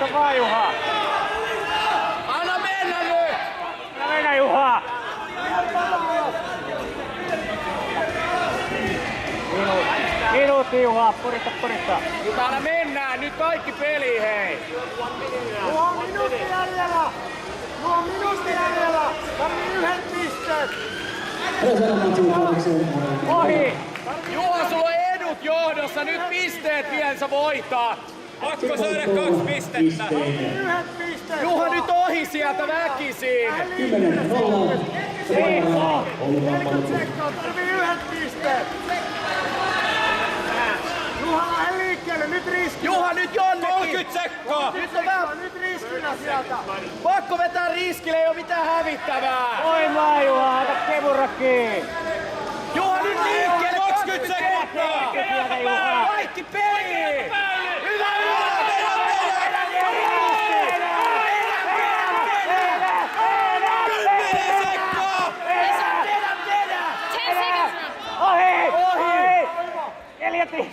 Auta vaan Juha! Anna mennä nyt! Anna mennä Juha! Minuutti Juha, purista. Nyt anna mennään, nyt kaikki peliin hei! Nuo on minuutti jäljellä! Tarvii 1 pisteen! Ohi! Juha, sulla on edut johdossa, nyt pisteet vielä sä voitat! Pakko saada 2 pistettä. 1 pisteen! Juha nyt ohi sieltä väkisin! 40 sekkaa, tarvii 1 pisteen! Juha lähde liikkeelle, nyt riski! Juha nyt jonnekin! 30 sekkaa! Nyt riskinä sieltä! Pakko vetää riskille, ei oo mitään hävittävää! Voimaa Juha, ota kemurakkiin! Juha nyt liikkeelle! 20 sekuntia! Kaikki peliin! Hyvä! Ohi! Eliatti!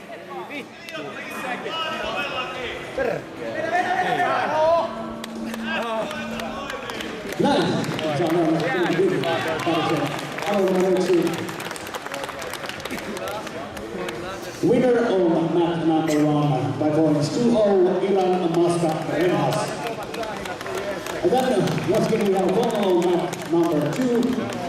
Winner of match number 1 by points 2-0, Ilan Maska Renhas. And then once again we have follow match number 2.